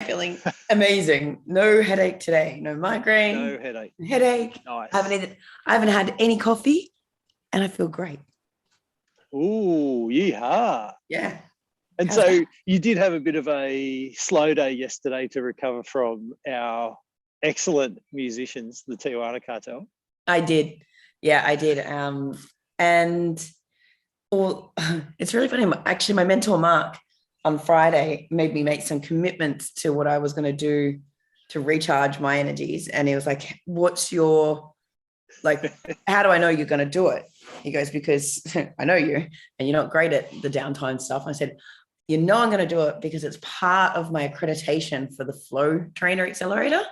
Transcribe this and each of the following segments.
feeling amazing. No headache today. No migraine. No headache. Nice. Nice. I haven't had any coffee, and I feel great. Ooh, yeehaw. Yeah. And so you did have a bit of a slow day yesterday to recover from our excellent musicians, the Tijuana Cartel. I did. Yeah, I did. And it's really funny. Actually, my mentor, Mark, on Friday made me make some commitments to what I was going to do to recharge my energies. And he was like, what's your, like, how do I know you're going to do it? He goes, because I know you and you're not great at the downtime stuff. I said, you know, I'm going to do it because it's part of my accreditation for the Flow Trainer Accelerator.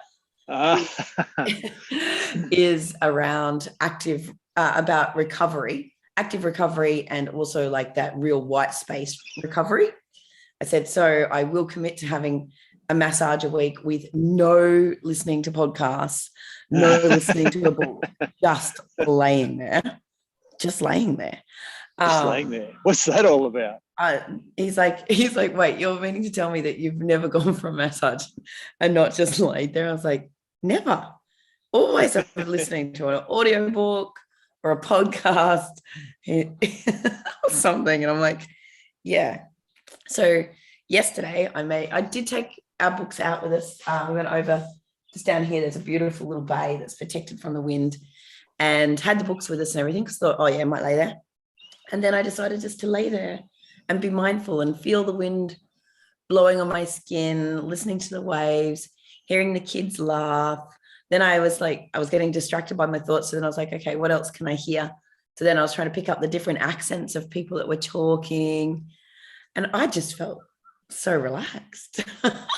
Is around about recovery, active recovery, and also like that real white space recovery. I said, so I will commit to having a massage a week with no listening to podcasts, no listening to a book, just laying there. Just laying there. What's that all about? He's like, wait, you're meaning to tell me that you've never gone for a massage and not just laid there? I was like, never. Always listening to an audiobook or a podcast or something. And I'm like, yeah. So yesterday I did take our books out with us. We went over just down here. There's a beautiful little bay that's protected from the wind, and had the books with us and everything, because I thought, oh yeah, I might lay there. And then I decided just to lay there and be mindful and feel the wind blowing on my skin, listening to the waves, hearing the kids laugh. Then I was getting distracted by my thoughts. So then I was like, okay, what else can I hear? So then I was trying to pick up the different accents of people that were talking. And I just felt so relaxed.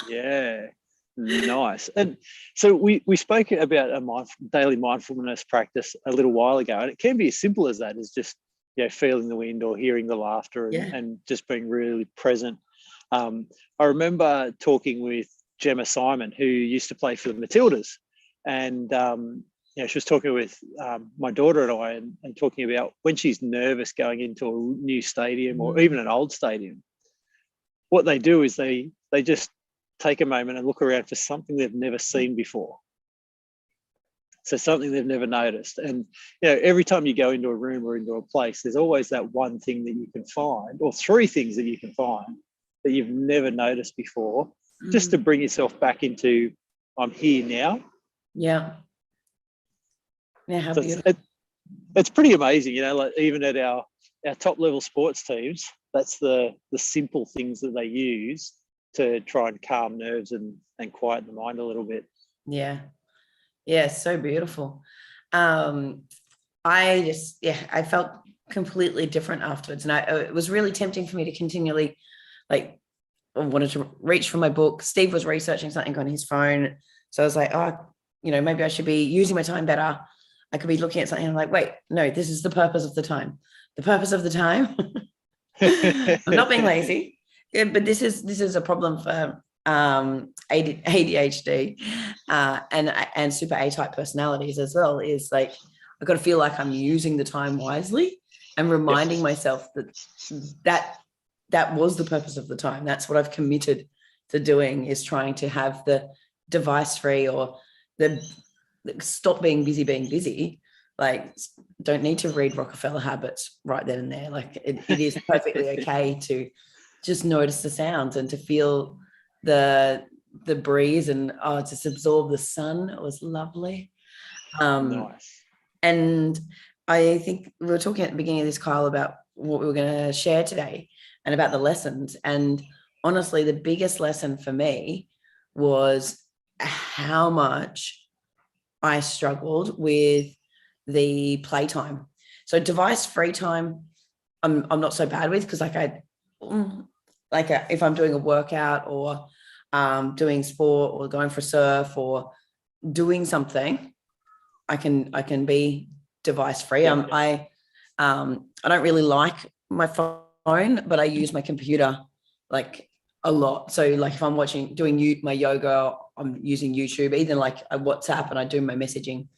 Yeah, nice. And so we spoke about a daily mindfulness practice a little while ago. And it can be as simple as that, as just, feeling the wind or hearing the laughter and just being really present. I remember talking with Gemma Simon, who used to play for the Matildas. And, she was talking with my daughter and I and talking about when she's nervous going into a new stadium or even an old stadium, what they do is they just take a moment and look around for something they've never seen before. So something they've never noticed. And, every time you go into a room or into a place, there's always that one thing that you can find, or three things that you can find that you've never noticed before, just to bring yourself back into, I'm here now. Yeah. Yeah, how beautiful. It's pretty amazing, like even at our top level sports teams, that's the simple things that they use to try and calm nerves and quieten the mind a little bit. Yeah. Yeah, so beautiful. I felt completely different afterwards. And it was really tempting for me to continually, I wanted to reach for my book. Steve was researching something on his phone. So I was like, maybe I should be using my time better. I could be looking at something and I'm like, wait, no, this is the purpose of the time. The purpose of the time. I'm not being lazy, but this is a problem for ADHD and super A-type personalities as well. Is like, I've got to feel like I'm using the time wisely and reminding myself that was the purpose of the time. That's what I've committed to doing, is trying to have the device free, or the stop being busy. Like, don't need to read Rockefeller Habits right then and there. Like, it is perfectly okay to just notice the sounds and to feel the breeze and just absorb the sun. It was lovely. Nice. And I think we were talking at the beginning of this, Kyle, about what we were going to share today and about the lessons. And honestly, the biggest lesson for me was how much I struggled with the playtime. So device free time, I'm not so bad with, because if I'm doing a workout or doing sport or going for surf or doing something, I can be device free. I don't really like my phone, but I use my computer like a lot. So like if I'm doing my yoga, I'm using YouTube. Either like I WhatsApp and I do my messaging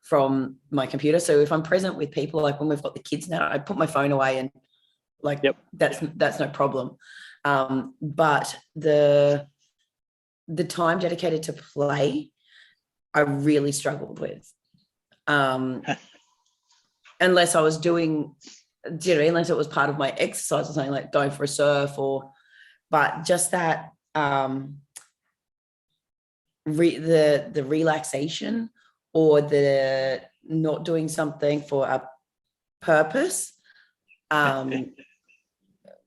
from my computer. So if I'm present with people, like when we've got the kids now, I put my phone away and that's no problem. But the time dedicated to play, I really struggled with. Unless I was doing, unless it was part of my exercise or something, like going for a surf, but just that the relaxation or the not doing something for a purpose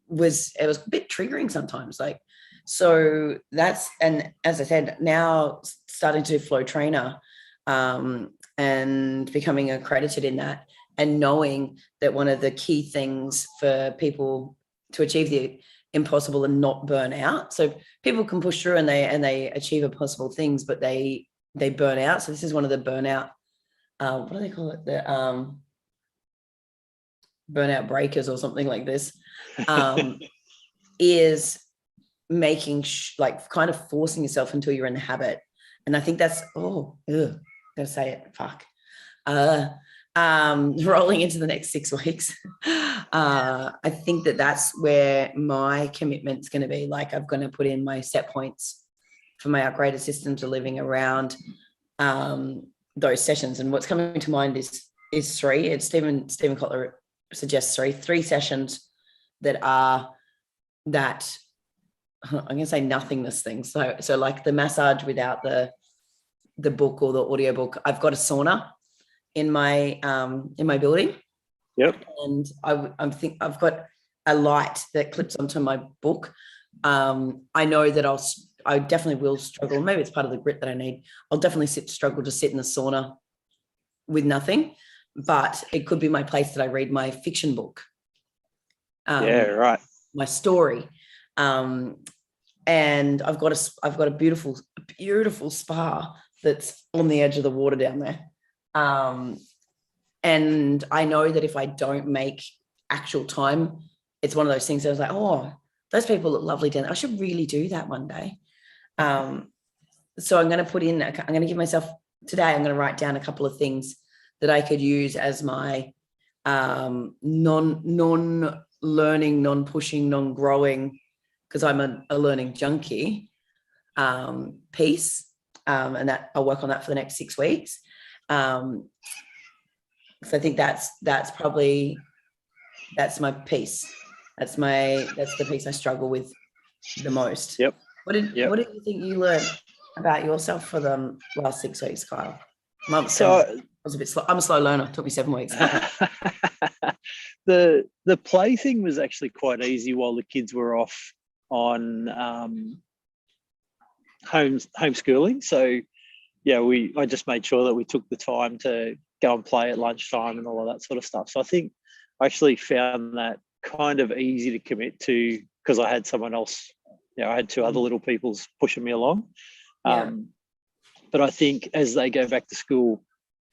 was a bit triggering sometimes. Like, so that's, and as I said, now starting to flow trainer and becoming accredited in that, and knowing that one of the key things for people to achieve the impossible and not burn out. So people can push through and they achieve impossible things, but they burn out. So this is one of the burnout, what do they call it? The burnout breakers or something like this, is making like kind of forcing yourself until you're in the habit. And I think that's, gotta say it, fuck. Rolling into the next 6 weeks. I think that's where my commitment's going to be. Like, I'm going to put in my set points for my upgraded systems of living around those sessions. And what's coming to mind is 3. It's Stephen Kotler suggests 3 sessions that are that, I'm going to say nothingness things. So like the massage without the book or the audio book. I've got a sauna in my building. Yep. And I've got a light that clips onto my book. I know that I definitely will struggle. Maybe it's part of the grit that I need. I'll definitely struggle to sit in the sauna with nothing, but it could be my place that I read my fiction book. Right. My story. And I've got a beautiful spa that's on the edge of the water down there. And I know that if I don't make actual time, it's one of those things that I was like, oh, those people look lovely down there. I should really do that one day. So I'm going to give myself today, I'm going to write down a couple of things that I could use as my non-learning, non-pushing, non-growing, because I'm a learning junkie piece. And that I'll work on that for the next 6 weeks. So I think that's my piece. That's the piece I struggle with the most. Yep. What did you think you learned about yourself for the last 6 weeks, Kyle? I was a bit slow. I'm a slow learner. It took me 7 weeks. The play thing was actually quite easy while the kids were off on homeschooling. So yeah, I just made sure that we took the time to go and play at lunchtime and all of that sort of stuff. So I think I actually found that kind of easy to commit to, because I had someone else, I had 2 other little peoples pushing me along. Yeah. But I think as they go back to school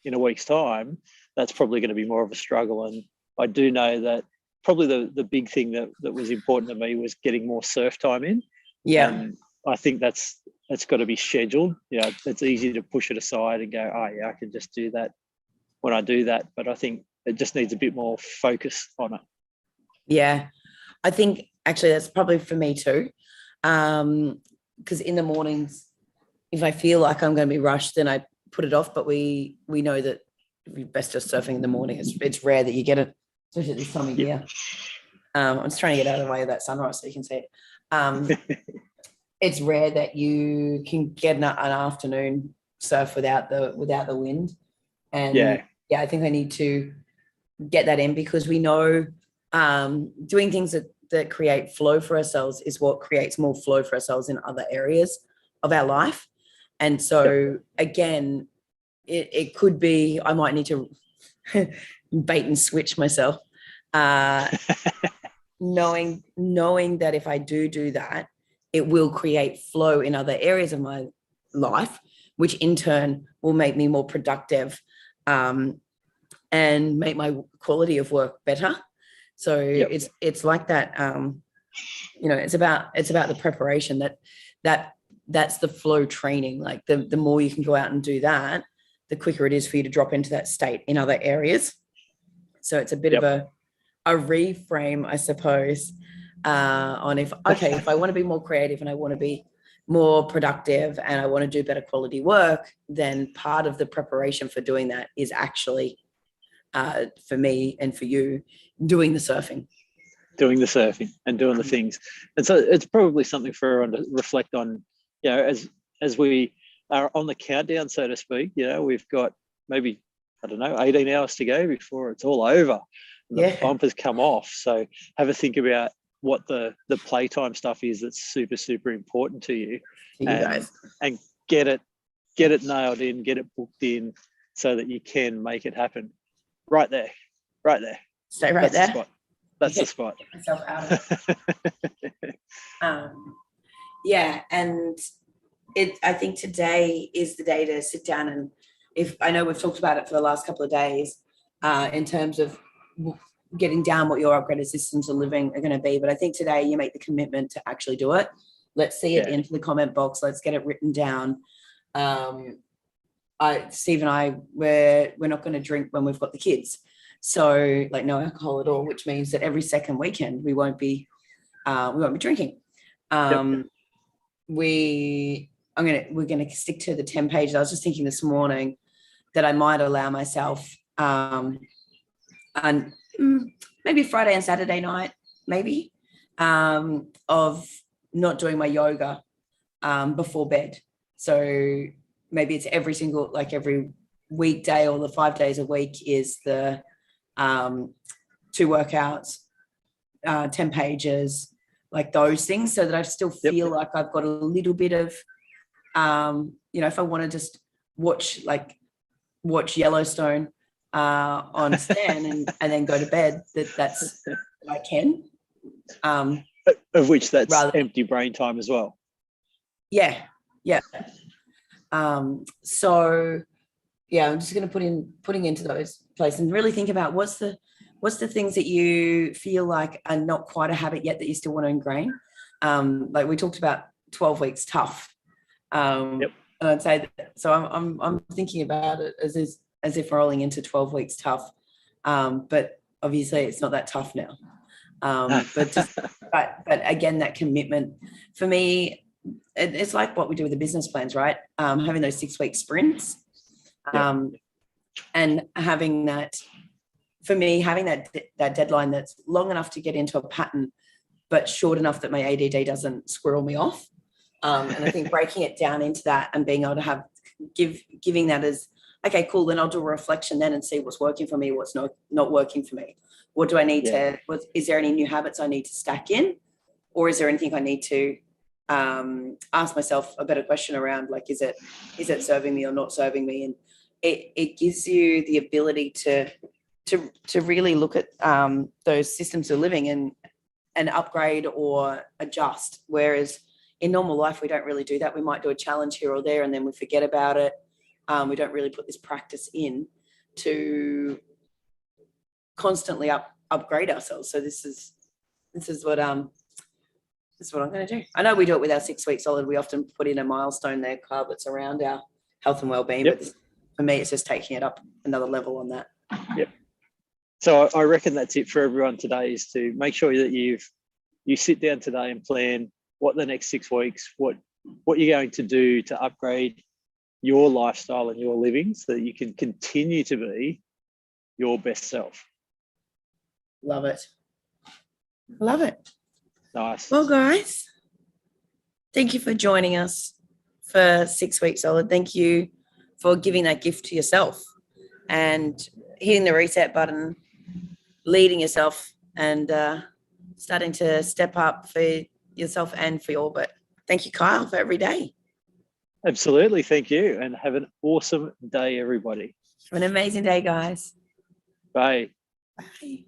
in a week's time, that's probably going to be more of a struggle. And I do know that probably the big thing that was important to me was getting more surf time in. Yeah. And I think that's got to be scheduled. It's easy to push it aside and go, oh yeah, I can just do that when I do that. But I think it just needs a bit more focus on it. Yeah. I think actually that's probably for me too. Because in the mornings, if I feel like I'm going to be rushed, then I put it off. But we know that we best just surfing in the morning. It's rare that you get it, especially this time of year. I'm just trying to get out of the way of that sunrise so you can see it. It's rare that you can get an afternoon surf without the wind. And I think I need to get that in, because we know doing things that create flow for ourselves is what creates more flow for ourselves in other areas of our life. And so again, it could be, I might need to bait and switch myself, knowing that if I do that, it will create flow in other areas of my life, which in turn will make me more productive and make my quality of work better. So it's like that, it's about the preparation that's the flow training. Like the more you can go out and do that, the quicker it is for you to drop into that state in other areas. So it's a bit of a reframe, I suppose, on if I want to be more creative and I want to be more productive and I want to do better quality work, then part of the preparation for doing that is actually, for me and for you, doing the surfing. Doing the surfing and doing the things. And so it's probably something for everyone to reflect on, as we are on the countdown, so to speak. We've got maybe, I don't know, 18 hours to go before it's all over and the bumpers come off. So have a think about what the playtime stuff is that's super, super important to you, guys. And get it nailed in, get it booked in so that you can make it happen. Right there. Stay right there. The spot. That's the spot. Get myself out of it. And I think today is the day to sit down, and if I know we've talked about it for the last couple of days, in terms of getting down what your upgraded systems of living are going to be. But I think today you make the commitment to actually do it. Let's see it into the comment box. Let's get it written down. Steve and I, we're not going to drink when we've got the kids. So like no alcohol at all, which means that every second weekend we won't be drinking. We're going to stick to the 10 pages. I was just thinking this morning that I might allow myself, and maybe Friday and Saturday night, maybe, of not doing my yoga before bed. So maybe it's every weekday or the 5 days a week is the 2 workouts, 10 pages, like those things, so that I still feel like I've got a little bit of, if I want to just watch Yellowstone on Stan and then go to bed, that's I can. Of which that's empty brain time as well. Yeah. So I'm just going to putting into those places and really think about what's the things that you feel like are not quite a habit yet that you still want to ingrain. Like we talked about 12 weeks tough. And I'd say that, so I'm thinking about it as if rolling into 12 weeks tough. But obviously it's not that tough now. But again, that commitment for me, it's like what we do with the business plans, right? Having those 6-week sprints, and having that, for me, having that deadline that's long enough to get into a pattern, but short enough that my ADD doesn't squirrel me off. And I think breaking it down into that and being able to giving that as, okay, cool, then I'll do a reflection then and see what's working for me, what's not working for me. What do I need is there any new habits I need to stack in? Or is there anything I need to ask myself a better question around, like, is it serving me or not serving me? And it gives you the ability to really look at those systems of living and upgrade or adjust. Whereas in normal life, we don't really do that. We might do a challenge here or there and then we forget about it. We don't really put this practice in to constantly upgrade ourselves. So this is what I'm going to do. I know we do it with our 6 week solid. We often put in a milestone there, Carl, that's around our health and well-being. But for me, it's just taking it up another level on that. Yep. So I reckon that's it for everyone today, is to make sure that you sit down today and plan what the next 6 weeks, what you're going to do to upgrade your lifestyle and your living so that you can continue to be your best self. Love it. Nice. Well, guys, thank you for joining us for 6 weeks solid. Thank you for giving that gift to yourself and hitting the reset button, leading yourself and starting to step up for yourself and for your, but thank you, Kyle, for every day. Absolutely. Thank you. And have an awesome day, everybody. Have an amazing day, guys. Bye. Bye.